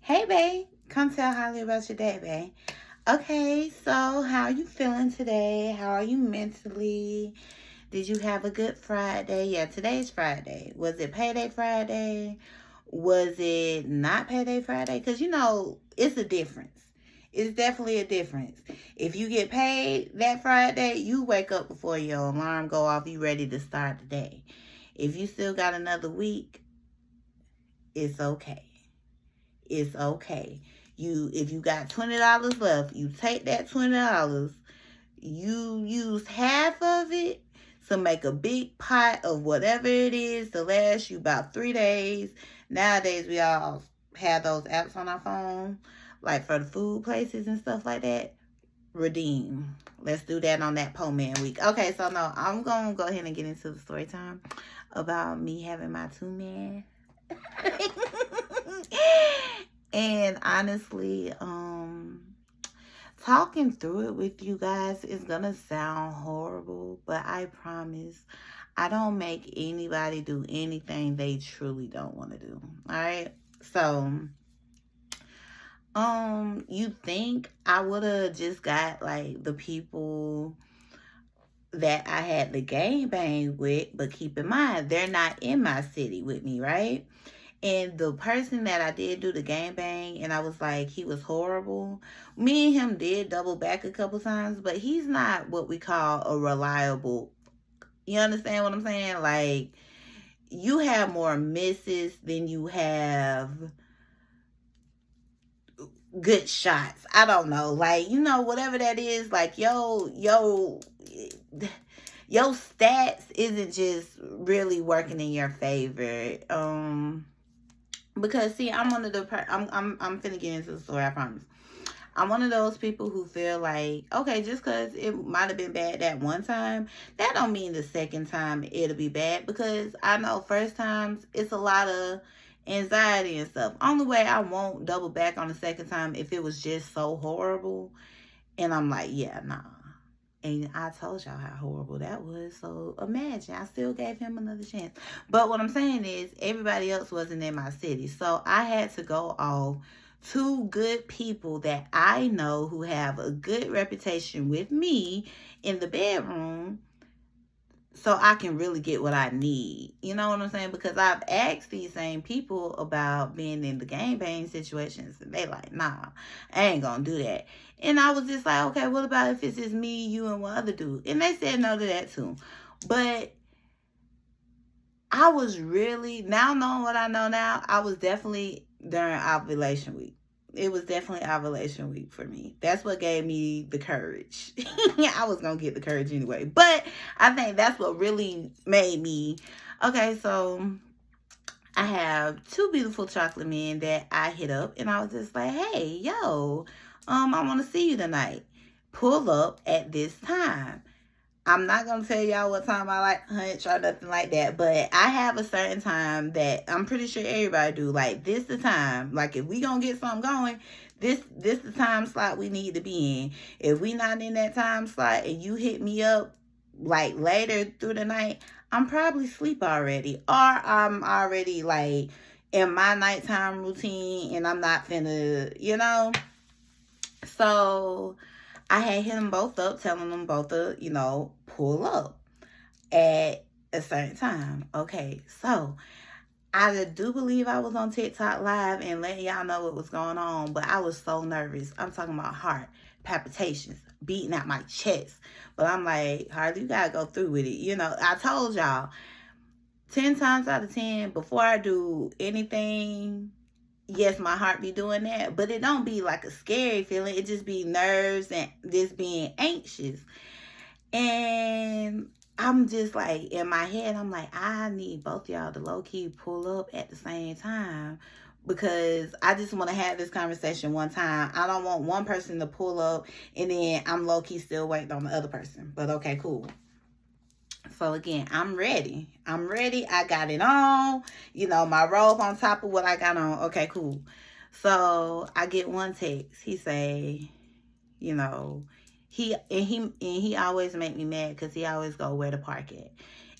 Hey, babe. Come tell Harlee about your day, babe. Okay, so how are you feeling today? How are you mentally? Did you have a good Friday? Yeah, today's Friday. Was it payday Friday? Was it not payday Friday? Because, it's a difference. It's definitely a difference. If you get paid that Friday, you wake up before your alarm go off. You ready to start the day. If you still got another week, it's okay. It's okay. If you got $20 left, you take that $20, you use half of it to make a big pot of whatever it is to last you about 3 days. Nowadays we all have those apps on our phone, like for the food places and stuff like that. Redeem. Let's do that on that Po Man week. Okay, so no, I'm gonna go ahead and get into the story time about me having my 2 man. And honestly, talking through it with you guys is gonna sound horrible, but I promise I don't make anybody do anything they truly don't want to do. All right. So, you think I would have just got like the people that I had the game bang with, but keep in mind, they're not in my city with me, right? And the person that I did do the game bang, and I was like, he was horrible. Me and him did double back a couple times, but he's not what we call a reliable. You understand what I'm saying? Like, you have more misses than you have good shots. I don't know. Like, whatever that is, like, your stats isn't just really working in your favor. Because see, I'm one of the I'm finna get into the story, I promise. I'm one of those people who feel like, okay, just because it might have been bad that one time, that don't mean the second time it'll be bad. Because I know first times it's a lot of anxiety and stuff. Only way I won't double back on the second time if it was just so horrible. And I'm like, yeah, nah. And I told y'all how horrible that was. So imagine, I still gave him another chance. But what I'm saying is, everybody else wasn't in my city. So I had to go off 2 good people that I know who have a good reputation with me in the bedroom, so I can really get what I need. You know what I'm saying? Because I've asked these same people about being in the gangbang situations, and they like, nah, I ain't gonna do that. And I was just like, okay, what about if it's just me, you, and one other dude? And they said no to that too. But I was really, now knowing what I know now, I was definitely during ovulation week. It was definitely ovulation week for me. That's what gave me the courage. I was going to get the courage anyway. But I think that's what really made me. Okay, so I have 2 beautiful chocolate men that I hit up. And I was just like, hey, yo, I want to see you tonight. Pull up at this time. I'm not going to tell y'all what time I like hunch or nothing like that, but I have a certain time that I'm pretty sure everybody do. Like, this the time. Like, if we going to get something going, this the time slot we need to be in. If we not in that time slot and you hit me up, like, later through the night, I'm probably asleep already. Or I'm already, like, in my nighttime routine and I'm not finna. So I had hit them both up, telling them both to, pull up at a certain time. Okay, so I do believe I was on TikTok live and letting y'all know what was going on, but I was so nervous. I'm talking about heart palpitations, beating out my chest. But I'm like, Harlee, you gotta go through with it. I told y'all 10 times out of 10, before I do anything, yes, my heart be doing that, but it don't be like a scary feeling. It just be nerves and just being anxious. And I'm just like, in my head, I'm like, I need both y'all to low-key pull up at the same time, because I just want to have this conversation one time. I don't want one person to pull up and then I'm low-key still waiting on the other person. But okay, cool. So again, I'm ready. I got it on. My robe on top of what I got on. Okay, cool. So I get one text. He say, he always make me mad because he always go where to park at.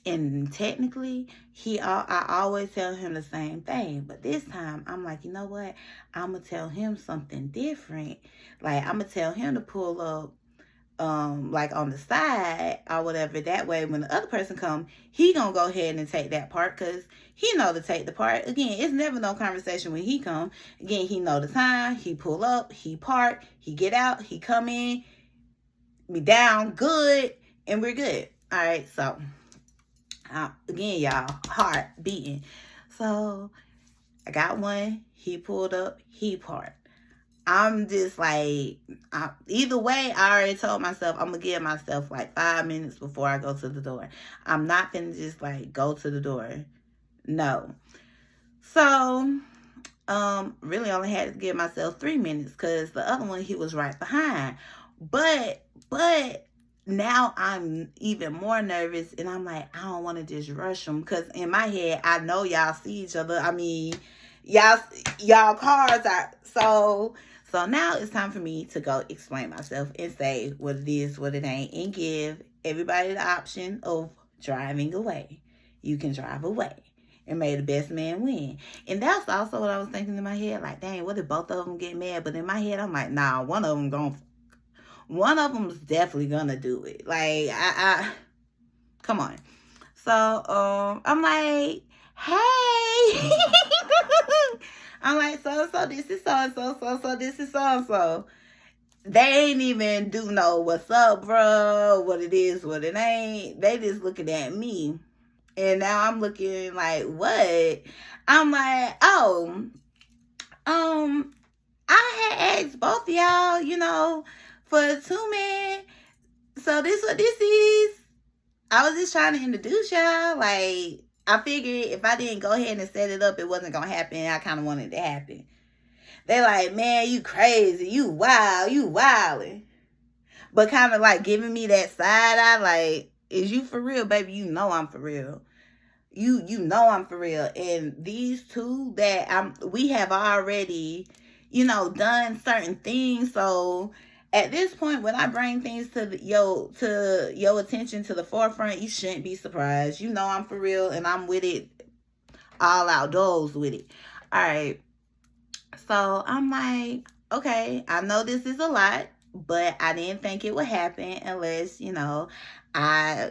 And technically, I always tell him the same thing. But this time, I'm like, you know what? I'm going to tell him something different. Like, I'm going to tell him to pull up, like on the side or whatever. That way, when the other person come, he going to go ahead and take that part because he know to take the part. Again, it's never no conversation when he come. Again, he know the time. He pull up, he park, he get out, he come in, be down, good, and we're good. All right, so... again, y'all, heart beating. So I got one. He pulled up. He parked. I'm just like, either way, I already told myself I'm going to give myself like 5 minutes before I go to the door. I'm not going to just like go to the door. No. So, really only had to give myself 3 minutes because the other one, he was right behind. But, now I'm even more nervous, and I'm like, I don't want to just rush them because in my head, I know y'all see each other. I mean, y'all cars are so now it's time for me to go explain myself and say what it is, what it ain't, and give everybody the option of driving away. You can drive away, and may the best man win. And that's also what I was thinking in my head. Like, dang, what if both of them get mad? But in my head, I'm like, nah, one of them's definitely gonna do it. Like, I come on. So, I'm like, hey. I'm like, so this is so this is so. They ain't even do no what's up, bro, what it is, what it ain't. They just looking at me. And now I'm looking like, what? I'm like, oh, I had asked both of y'all, you know, for 2 men. So this what this is. I was just trying to introduce y'all. Like, I figured if I didn't go ahead and set it up, it wasn't going to happen. I kind of wanted it to happen. They like, man, you crazy. You wild. You wildin'. But kind of like giving me that side eye. Like, is you for real, baby? You know I'm for real. You know I'm for real. And these two that we have already, you know, done certain things. So at this point, when I bring things to your attention, to the forefront, you shouldn't be surprised. You know I'm for real, and I'm with it, all outdoors with it. All right. So I'm like, okay, I know this is a lot, but I didn't think it would happen unless, you know, I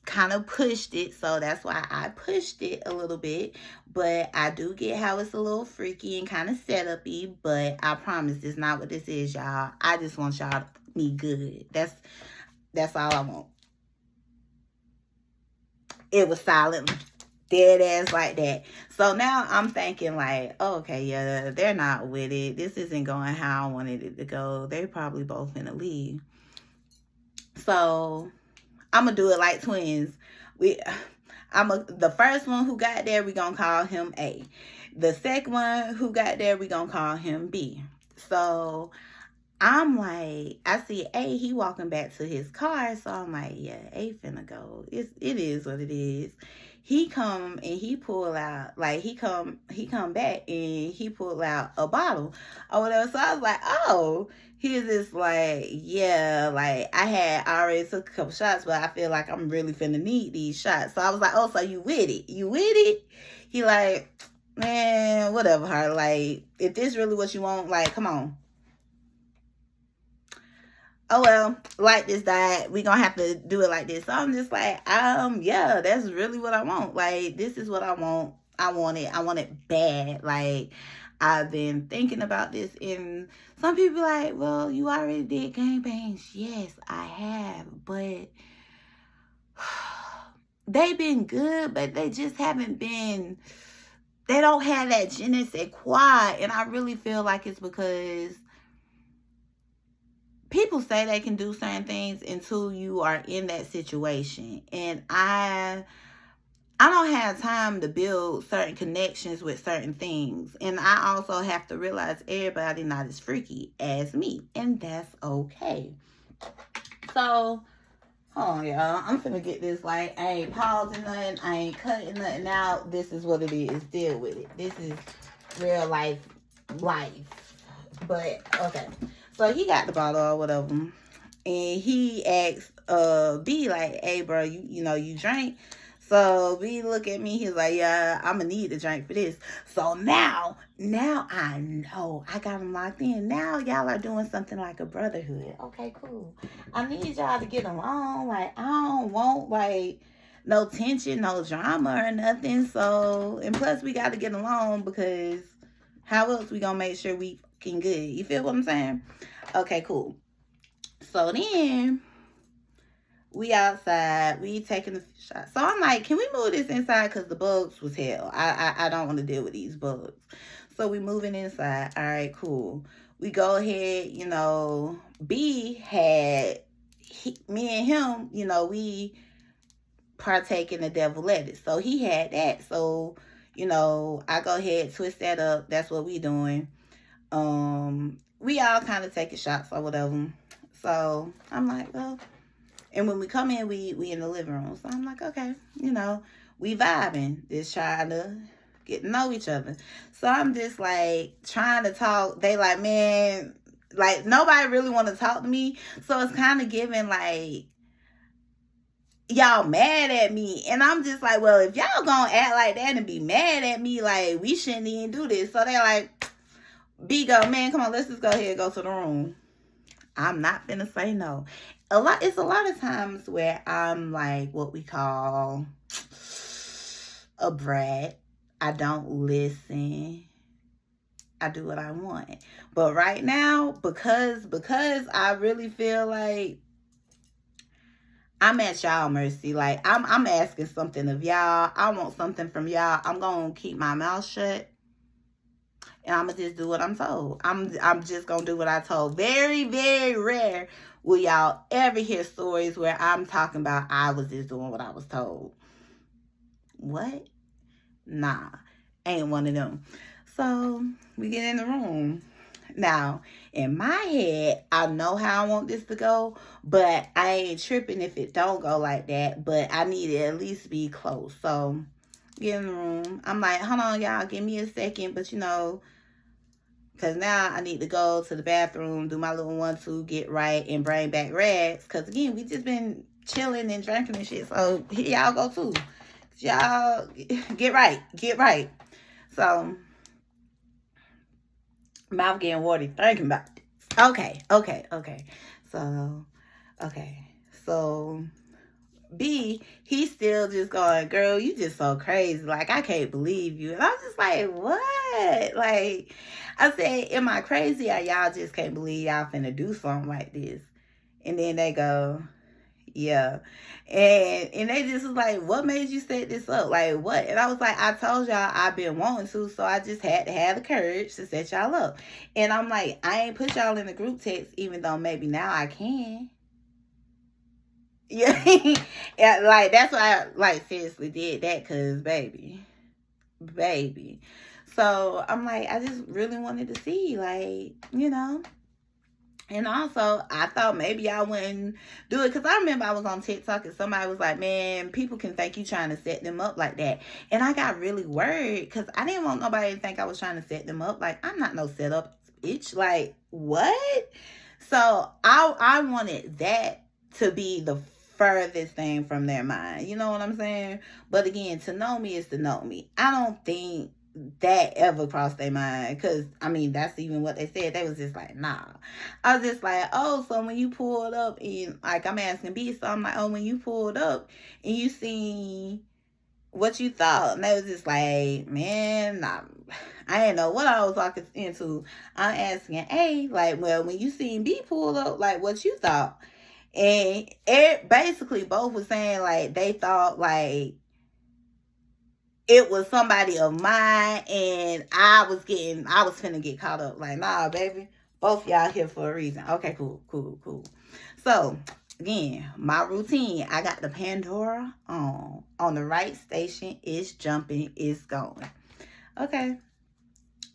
kind of pushed it. So that's why I pushed it a little bit. But I do get how it's a little freaky and kind of set-up-y, but I promise it's not what this is, y'all. I just want y'all to be good. That's all I want. It was silent, dead ass like that. So now I'm thinking like, oh, okay, yeah, they're not with it. This isn't going how I wanted it to go. They're probably both gonna leave. So I'm gonna do it like twins. The first one who got there, we gonna call him A. The second one who got there, we gonna call him B. So I'm like, I see A, he walking back to his car. So I'm like, yeah, A finna go. It is what it is. He come and he pull out, like he come back and he pull out a bottle or whatever. So I was like, oh, he's just like, yeah, like I had already took a couple shots, but I feel like I'm really finna need these shots. So I was like, oh, so you with it? You with it? He like, man, whatever, Harlee. Like, if this really what you want, like, come on. Oh, well, like this diet, we gonna have to do it like this. So I'm just like, yeah, that's really what I want. Like, this is what I want. I want it bad. Like, I've been thinking about this, and some people like, well, you already did gangbangs. Yes, I have, but they've been good, but they just haven't been, they don't have that je ne sais quoi, and I really feel like it's because people say they can do certain things until you are in that situation. And I don't have time to build certain connections with certain things. And I also have to realize everybody not as freaky as me. And that's okay. So, hold on, y'all. I'm finna get this, like, I ain't pausing nothing. I ain't cutting nothing out. This is what it is. Deal with it. This is real life. But, okay. So he got the bottle or whatever, and he asked B like, hey, bro, you know, you drank? So B look at me, he's like, yeah, I'm gonna need a drink for this. So now I know I got him locked in. Now y'all are doing something like a brotherhood. Okay, cool. I need y'all to get along. Like, I don't want like no tension, no drama or nothing. So, and plus we got to get along because how else we gonna make sure we fucking good? You feel what I'm saying? Okay, cool. So then we outside, we taking the shot. So I'm like, can we move this inside? Because the bugs was hell. I don't want to deal with these bugs. So we moving inside. All right, cool. We go ahead, B had, me and him, we partake in the devil lettuce. So he had that. So, I go ahead, twist that up. That's what we doing. We all kind of taking shots or whatever. So I'm like, well, and when we come in, we in the living room. So I'm like, okay, we vibing. Just trying to get to know each other. So I'm just like trying to talk. They like, man, like nobody really want to talk to me. So it's kind of giving like, y'all mad at me. And I'm just like, well, if y'all gonna act like that and be mad at me, like we shouldn't even do this. So they're like, B go, man, come on, let's just go ahead and go to the room. I'm not finna say no. It's a lot of times where I'm like what we call a brat. I don't listen. I do what I want. But right now, because I really feel like I'm at y'all mercy. Like I'm asking something of y'all. I want something from y'all. I'm gonna keep my mouth shut. And I'm going to just do what I'm told. I'm just going to do what I told. Very, very rare will y'all ever hear stories where I'm talking about I was just doing what I was told. What? Nah. Ain't one of them. So, we get in the room. Now, in my head, I know how I want this to go, but I ain't tripping if it don't go like that, but I need to at least be close. So, get in the room. I'm like, hold on, y'all, give me a second, but because now I need to go to the bathroom, do my little 1-2, get right, and bring back rags. Because, again, we just been chilling and drinking and shit. So, here y'all go, too. Y'all, get right. Get right. So, mouth getting watery thinking about this. Okay. So, B, he's still just going, girl, you just so crazy. Like, I can't believe you. And I'm just like, what? Like, I said, am I crazy or y'all just can't believe y'all finna do something like this? And then they go, yeah. And they just was like, what made you set this up? Like, what? And I was like, I told y'all I've been wanting to, so I just had to have the courage to set y'all up. And I'm like, I ain't put y'all in the group text, even though maybe now I can. Yeah. Yeah, like that's why I seriously did that, because baby. So I'm like, I just really wanted to see, and also I thought maybe I wouldn't do it, because I remember I was on TikTok and somebody was like, man, people can think you trying to set them up like that. And I got really worried because I didn't want nobody to think I was trying to set them up. Like, I'm not no setup bitch. Like, what? So I wanted that to be the furthest thing from their mind. You know what I'm saying? But again, to know me is to know me. I don't think that ever crossed their mind, because that's even what they said. They was just like, nah. I was just like, oh, so when you pulled up, and like I'm asking B, so I'm like, oh, when you pulled up and you seen what you thought, and they was just like, man, nah, I didn't know what I was walking into. I'm asking A, like, well, when you seen B pull up, like, what you thought? And it basically both was saying like they thought like it was somebody of mine, and I was finna get caught up. Like, nah, baby, both y'all here for a reason. Okay, cool. So again, my routine, I got the Pandora on the right station. It's jumping, it's going. Okay,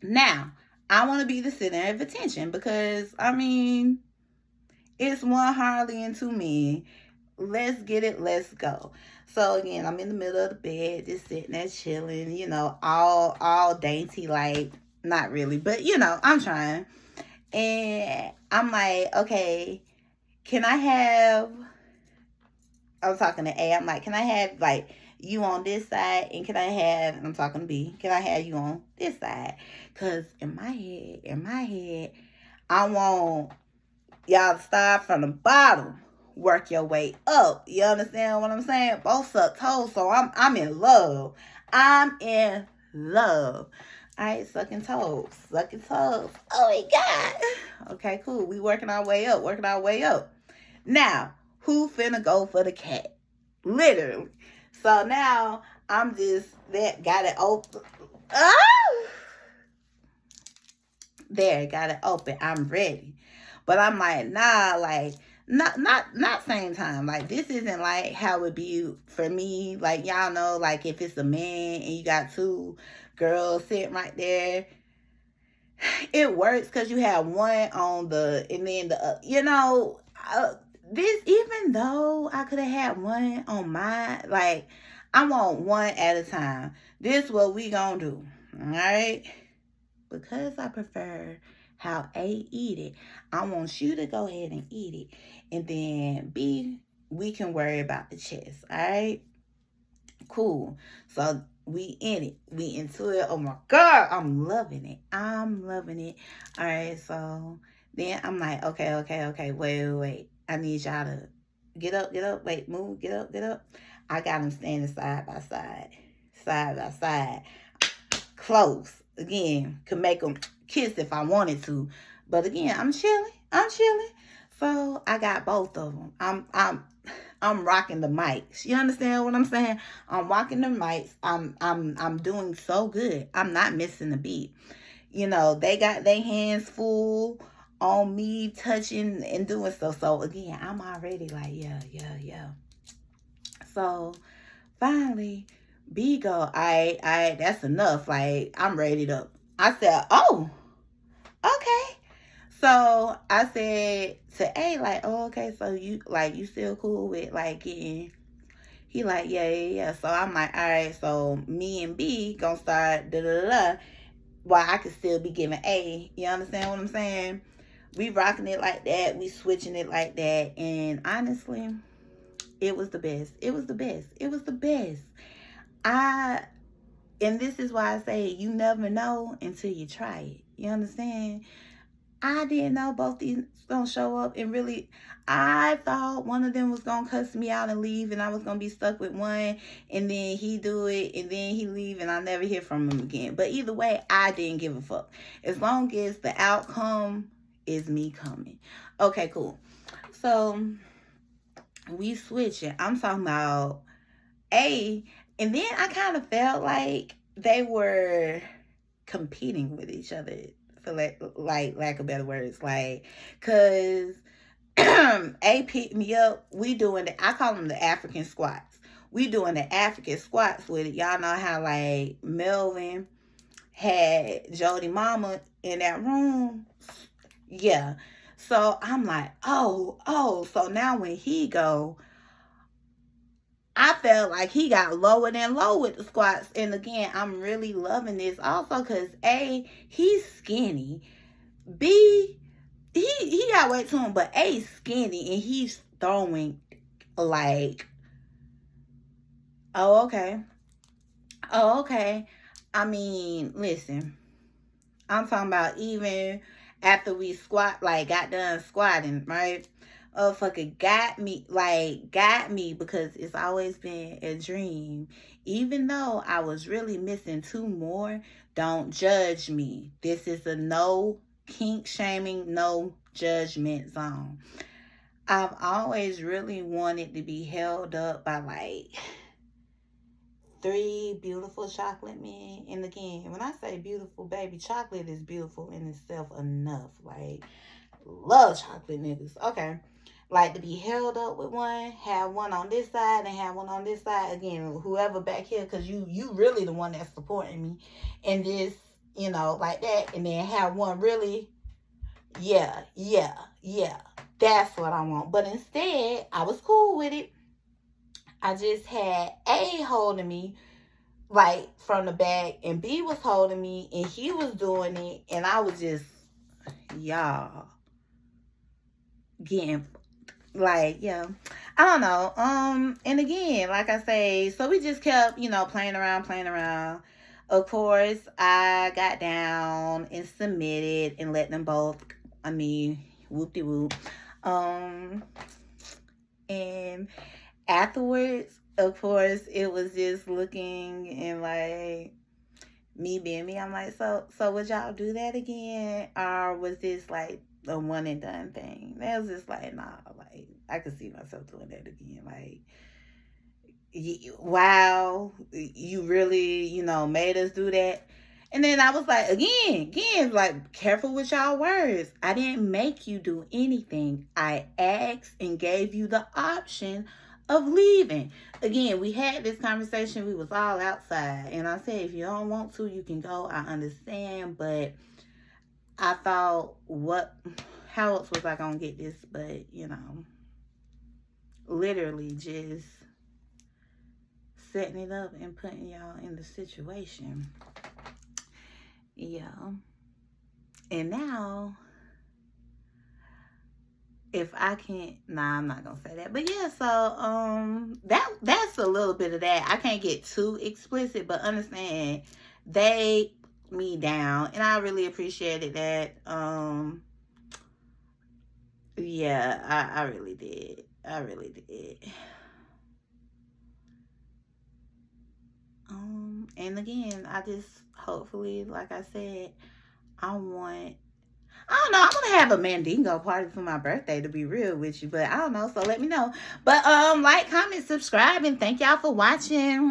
now I want to be the center of attention, because it's one Harlee and two men. Let's get it. Let's go. So again, I'm in the middle of the bed, just sitting there chilling, all dainty, like, not really, but I'm trying. And I'm like, okay, I was talking to A. I'm like, can I have like you on this side, and can I have, and I'm talking to B, can I have you on this side? Because in my head, I want y'all to start from the bottom, work your way up. You understand what I'm saying? Both suck toes, so I'm in love. I'm in love. All right, sucking toes. Oh my God. Okay, cool. We working our way up. Now, who finna go for the cat? Literally. So now I'm just got it open. Oh! There, got it open. I'm ready. But I'm like, nah, like not same time. Like, this isn't like how it be for me. Like, y'all know, like, if it's a man and you got two girls sitting right there, it works because you have one on the, and then the, this, even though I could have had one on my, like, I want one at a time. This what we gonna do, all right? Because I prefer how A eat it, I want you to go ahead and eat it. And then B, we can worry about the chest, all right? Cool. So we in it. We into it. Oh my God, I'm loving it. All right, so then I'm like, okay. Wait. I need y'all to get up. Wait, move, get up. I got them standing side by side, close. Again, could make them kiss if I wanted to, but again, I'm chilling. So I got both of them. I'm rocking the mics. You understand what I'm saying? I'm rocking the mics. I'm doing so good. I'm not missing a beat. They got their hands full on me touching and doing stuff. So again, I'm already like, yeah. So finally, B go, I that's enough. Like, I'm ready to. I said, oh, okay. So I said to A, like, oh, okay, so you still cool with like getting, he like, yeah. So I'm like, all right, so me and B gonna start while I could still be giving A. You understand what I'm saying? We rocking it like that, we switching it like that, and honestly, it was the best. And this is why I say you never know until you try it. You understand? I didn't know both these gonna show up, and really, I thought one of them was gonna cuss me out and leave, and I was gonna be stuck with one, and then he do it, and then he leave, and I never hear from him again. But either way, I didn't give a fuck. As long as the outcome is me coming. Okay, cool. So we switching. I'm talking about A, and then I kind of felt like they were competing with each other, for lack of better words, like, cause A picked me up. We doing I call them the African squats. We doing the African squats with it. Y'all know how like Melvin had Jody Mama in that room. Yeah. So I'm like, oh. So now when he go, I felt like he got lower than low with the squats. And again, I'm really loving this also because A, he's skinny. B, he got weight to him, but A's skinny and he's throwing like, oh, okay. I mean, listen, I'm talking about even after we got done squatting, right? Fucking got me because it's always been a dream. Even though I was really missing two more, don't judge me. This is a no kink shaming, no judgment zone. I've always really wanted to be held up by like 3 beautiful chocolate men. And again, when I say beautiful, baby, chocolate is beautiful in itself enough. Like, love chocolate niggas. Okay. Like to be held up with one, have one on this side and have one on this side. Again, whoever back here, because you really the one that's supporting me. And this, like that. And then have one really, yeah. That's what I want. But instead, I was cool with it. I just had A holding me like from the back, and B was holding me, and he was doing it, and I was just, y'all, getting Like, yeah. I don't know. And again, like I say, so we just kept, playing around, playing around. Of course, I got down and submitted and let them both, I mean, whoop de whoop. Um, and afterwards, of course, it was just looking and like me being me. I'm like, so would y'all do that again, or was this like a one and done thing? That was just like, nah, like I could see myself doing that again. Like, wow, you really, made us do that. And then I was like, again, like, careful with y'all words. I didn't make you do anything. I asked and gave you the option of leaving. Again, we had this conversation. We was all outside. And I said, if you don't want to, you can go. I understand. But I thought, how else was I going to get this? But, literally just setting it up and putting y'all in the situation. Yeah. And now, if I can't, I'm not gonna say that. But yeah, so that's a little bit of that. I can't get too explicit, but understand they me down, and I really appreciated that. Yeah, I really did. I really did. And again, I just hopefully, like I said, I don't know. I'm gonna have a Mandingo party for my birthday, to be real with you, but I don't know. So let me know. But like, comment, subscribe, and thank y'all for watching.